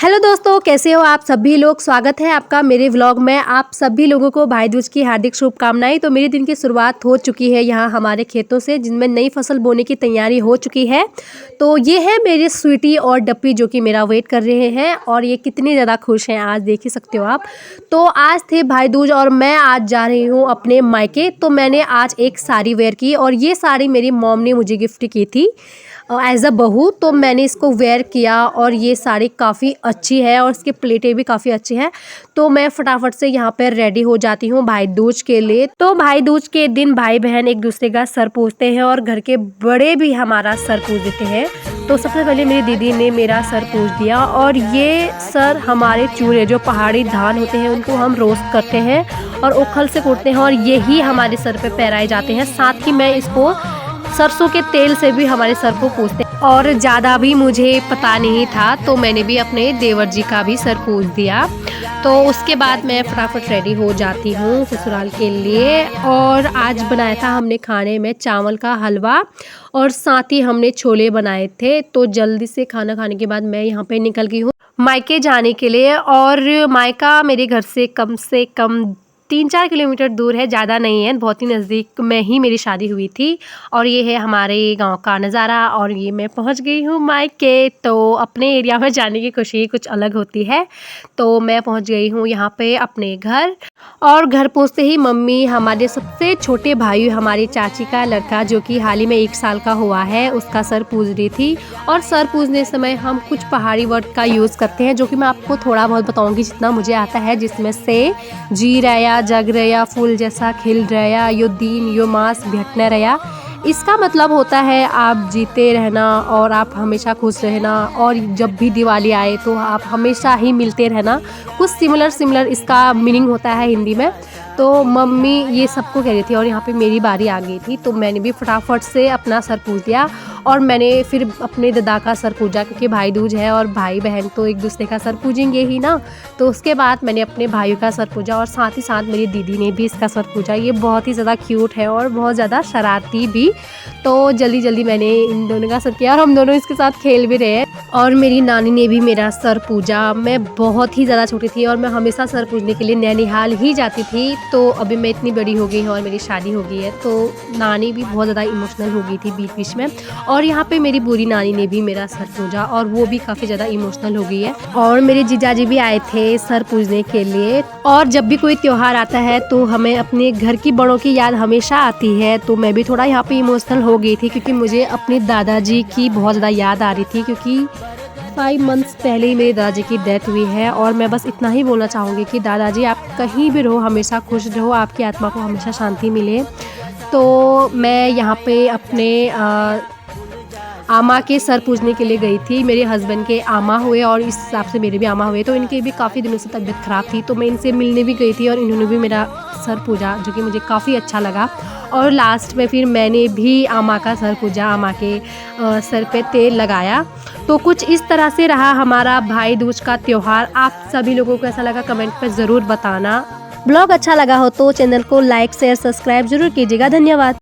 Hello दोस्तों, कैसे हो आप सभी लोग। स्वागत है आपका मेरे व्लॉग में। आप सभी लोगों को भाई दूज की हार्दिक शुभकामनाएं। तो मेरे दिन की शुरुआत हो चुकी है यहाँ हमारे खेतों से, जिनमें नई फसल बोने की तैयारी हो चुकी है। तो ये है मेरे स्वीटी और डप्पी जो कि मेरा वेट कर रहे हैं, और ये कितनी ज़्यादा खुश हैं आज देख ही सकते हो आप। तो आज थे भाई दूज और मैं आज जा रही हूँ अपने मायके। तो मैंने आज एक साड़ी वेयर की, और ये साड़ी मेरी मॉम ने मुझे गिफ्ट की थी एज अ बहू। तो मैंने इसको वेयर किया और ये साड़ी काफ़ी अच्छी है और इसकी प्लेटें भी काफ़ी अच्छी हैं। तो मैं फटाफट से यहाँ पर रेडी हो जाती हूँ भाई दूज के लिए। तो भाई दूज के दिन भाई बहन एक दूसरे का सर पूजते हैं और घर के बड़े भी हमारा सर पूज देते हैं। तो सबसे पहले मेरी दीदी ने मेरा सर पूज दिया, और ये सर हमारे चूरे जो पहाड़ी धान होते हैं उनको हम रोस्ट करते हैं और उखल से कूटते हैं, और यही हमारे सर पे पहराए जाते हैं। साथ ही मैं इसको सरसों के तेल से भी हमारे सर को पूजते हैं, और ज़्यादा भी मुझे पता नहीं था तो मैंने भी अपने देवर जी का भी सर पूज दिया। तो उसके बाद मैं फटाफट रेडी हो जाती हूँ ससुराल के लिए। और आज बनाया था हमने खाने में चावल का हलवा, और साथ ही हमने छोले बनाए थे। तो जल्दी से खाना खाने के बाद मैं यहाँ पे निकल गई हूँ मायके जाने के लिए। और मायका मेरे घर से कम 3-4 किलोमीटर दूर है, ज़्यादा नहीं है, बहुत ही नज़दीक में ही मेरी शादी हुई थी। और ये है हमारे गांव का नज़ारा, और ये मैं पहुंच गई हूँ मायके। तो अपने एरिया में जाने की खुशी कुछ अलग होती है। तो मैं पहुंच गई हूँ यहाँ पे अपने घर, और घर पहुँचते ही मम्मी हमारे सबसे छोटे भाई हमारी चाची का लड़का जो कि हाल ही में 1 साल का हुआ है, उसका सर पूज रही थी। और सर पूजने समय हम कुछ पहाड़ी वर्ड का यूज़ करते हैं, जो कि मैं आपको थोड़ा बहुत बताऊँगी जितना मुझे आता है, जिसमें से जी रया, जग रया, फूल जैसा खिल रया, यो दीन यो मास भेटने रया। इसका मतलब होता है आप जीते रहना और आप हमेशा खुश रहना, और जब भी दिवाली आए तो आप हमेशा ही मिलते रहना। कुछ सिमिलर इसका मीनिंग होता है हिंदी में। तो मम्मी ये सबको कह रही थी, और यहाँ पे मेरी बारी आ गई थी। तो मैंने भी फटाफट से अपना सर पूज दिया, और मैंने फिर अपने दादा का सर पूजा, क्योंकि भाई दूज है और भाई बहन तो एक दूसरे का सर पूजेंगे ही ना। तो उसके बाद मैंने अपने भाइयों का सर पूजा, और साथ ही साथ मेरी दीदी ने भी इसका सर पूजा। ये बहुत ही ज़्यादा क्यूट है और बहुत ज़्यादा शरारती भी। तो जल्दी जल्दी मैंने इन दोनों का सर किया, और हम दोनों इसके साथ खेल भी रहे हैं। और मेरी नानी ने भी मेरा सर पूजा। मैं बहुत ही ज़्यादा छोटी थी और मैं हमेशा सर पूजने के लिए नैनीहाल ही जाती थी। तो अभी मैं इतनी बड़ी हो गई हूँ और मेरी शादी हो गई है, तो नानी भी बहुत ज़्यादा इमोशनल हो गई थी बीच बीच में। और यहाँ पे मेरी बुरी नानी ने भी मेरा सर पूजा, और वो भी काफ़ी ज़्यादा इमोशनल हो गई है। और मेरे जीजाजी भी आए थे सर पूजने के लिए। और जब भी कोई त्यौहार आता है तो हमें अपने घर की बड़ों की याद हमेशा आती है। तो मैं भी थोड़ा यहाँ पे इमोशनल हो गई थी, क्योंकि मुझे अपने दादाजी की बहुत ज़्यादा याद आ रही थी, क्योंकि 5 मंथ्स पहले ही मेरे दादाजी की डेथ हुई है। और मैं बस इतना ही बोलना चाहूँगी कि दादाजी आप कहीं भी रहो, हमेशा खुश रहो, आपकी आत्मा को हमेशा शांति मिले। तो मैं यहाँ पे अपने आमा के सर पूजने के लिए गई थी। मेरे हस्बैंड के आमा हुए और इस हिसाब से मेरे भी आमा हुए। तो इनके भी काफ़ी दिनों से तबीयत ख़राब थी, तो मैं इनसे मिलने भी गई थी, और इन्होंने भी मेरा सर पूजा, जो कि मुझे काफ़ी अच्छा लगा। और लास्ट में फिर मैंने भी आमा का सर पूजा, आमा के सर पे तेल लगाया। तो कुछ इस तरह से रहा हमारा भाई दूज का त्यौहार। आप सभी लोगों को ऐसा लगा कमेंट पर ज़रूर बताना। ब्लॉग अच्छा लगा हो तो चैनल को लाइक शेयर सब्सक्राइब ज़रूर कीजिएगा। धन्यवाद।